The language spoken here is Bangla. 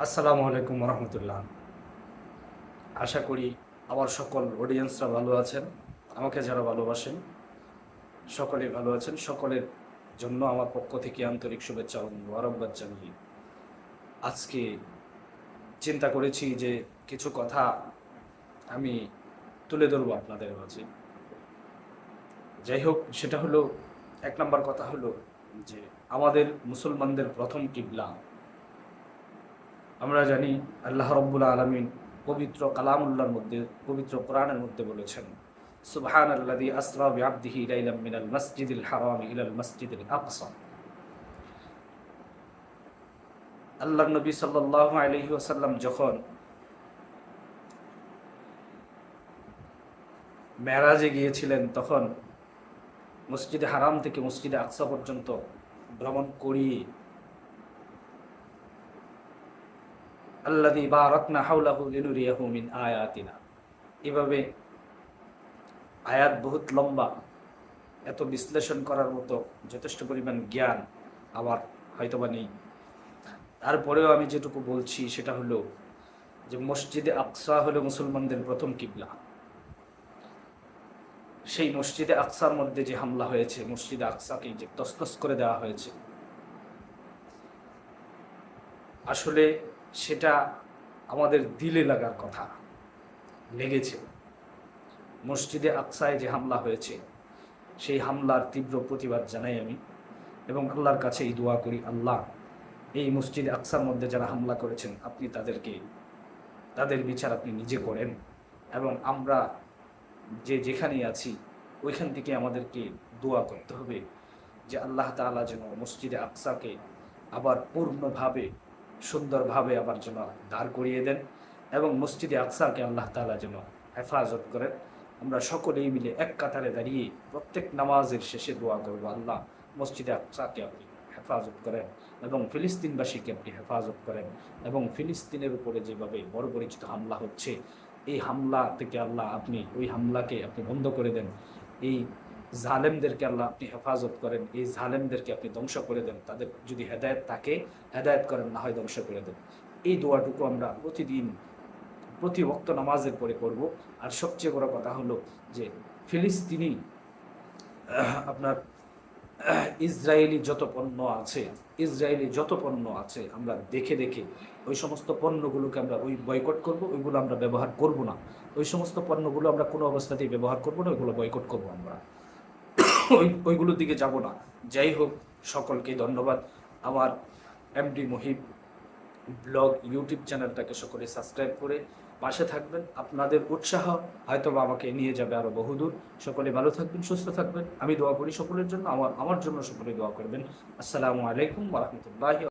আসসালামু আলাইকুম রহমতুল্লাহ। আশা করি আমার সকল অডিয়েন্সরা ভালো আছেন। আমাকে যারা ভালোবাসেন সকলেই ভালো আছেন। সকলের জন্য আমার পক্ষ থেকে আন্তরিক শুভেচ্ছা ও মোবারকবাদ জানিয়ে আজকে চিন্তা করেছি যে কিছু কথা আমি তুলে ধরবো আপনাদের মাঝে। যাই হোক, সেটা হলো, এক নম্বর কথা হলো যে আমাদের মুসলমানদের প্রথম কিবলা আমরা জানি আল্লাহ রব্বুল আলামিন পবিত্র কালামুল্লাহর মধ্যে, পবিত্র কোরআনের মধ্যে বলেছেন, সুবহানাল্লাযী আসরা বিআবদিহি লাইলাম মিনাল মাসজিদিল হারাম ইলাল মাসজিদিল আকসা। আল্লাহর নবী সাল্লাল্লাহু আলাইহি ওয়াসাল্লাম যখন মেরাজে গিয়েছিলেন তখন মসজিদে হারাম থেকে মসজিদে আকসা পর্যন্ত ভ্রমণ করিয়ে আল্লাযী বারাকনা হাওলাহু লিনুরিয়াহু মিন আয়াতিনা, এভাবে আয়াত বহুত লম্বা, এত বিশ্লেষণ করার মতো যথেষ্ট পরিমাণ জ্ঞান আমার হয়তোবা নেই। তারপরেও আমি যেটুকু বলছি সেটা হলো যে মসজিদে আকসা হলো মুসলমানদের প্রথম কিবলা। সেই মসজিদে আকসার মধ্যে যে হামলা হয়েছে, মসজিদে আকসাকে যে তছনছ করে দেওয়া হয়েছে, আসলে সেটা আমাদের দিলে লাগার কথা, লেগেছে। মসজিদে আকসায় যে হামলা হয়েছে সেই হামলার তীব্র প্রতিবাদ জানাই আমি, এবং আল্লাহর কাছে এই দোয়া করি, আল্লাহ এই মসজিদে আকসার মধ্যে যারা হামলা করেছেন আপনি তাদের বিচার আপনি নিজে করেন, এবং আমরা যেখানেই আছি ওইখান থেকে আমাদেরকে দোয়া করতে হবে যে আল্লাহ তাআলা যেন মসজিদে আকসাকে আবার পূর্ণভাবে সুন্দরভাবে আবার যেন দাঁড় করিয়ে দেন, এবং মসজিদে আকসাকে আল্লাহ তাআলা যেন হেফাজত করেন। আমরা সকলেই মিলে এক কাতারে দাঁড়িয়ে প্রত্যেক নামাজের শেষে দোয়া করব, আল্লাহ মসজিদে আকসাকে আপনি হেফাজত করেন এবং ফিলিস্তিনবাসীকে আপনি হেফাজত করেন, এবং ফিলিস্তিনের উপরে যেভাবে বড় পরিচিত হামলা হচ্ছে এই হামলা থেকে আল্লাহ আপনি ওই হামলাকে আপনি বন্ধ করে দেন। এই জালেমদেরকে আল্লাহ আপনি হেফাজত করেন, এই জালেমদেরকে আপনি ধ্বংস করে দেন। তাদের যদি হেদায়েত থাকে হেদায়েত করেন, না হয় ধ্বংস করে দেন। এই দোয়াটুকু আমরা প্রতিদিন প্রতি ওয়াক্ত নামাজের পরে করব। আর সবচেয়ে বড় কথা হলো যে ফিলিস্তিনি আপনার ইসরায়েলি যত পণ্য আছে আমরা দেখে দেখে ওই সমস্ত পণ্যগুলোকে আমরা বয়কট করব, ওইগুলো আমরা ব্যবহার করব না। ওই সমস্ত পণ্যগুলো আমরা কোনো অবস্থাতেই ব্যবহার করব না, ওইগুলো বয়কট করব আমরা। ওইগুলোর দিকে যাব না। যাই হোক, সকলকে ধন্যবাদ। আমার এমডি মুহিব ব্লগ ইউটিউব চ্যানেলটাকে সকলে সাবস্ক্রাইব করে পাশে থাকবেন। আপনাদের উৎসাহ হয়তো আমাকে নিয়ে যাবে আরো বহুদূর। সকলে ভালো থাকবেন, সুস্থ থাকবেন। আমি দোয়া করি সকলের জন্য, আমার জন্য সকলে দোয়া করবেন। আসসালামু আলাইকুম ওয়া রাহমাতুল্লাহি।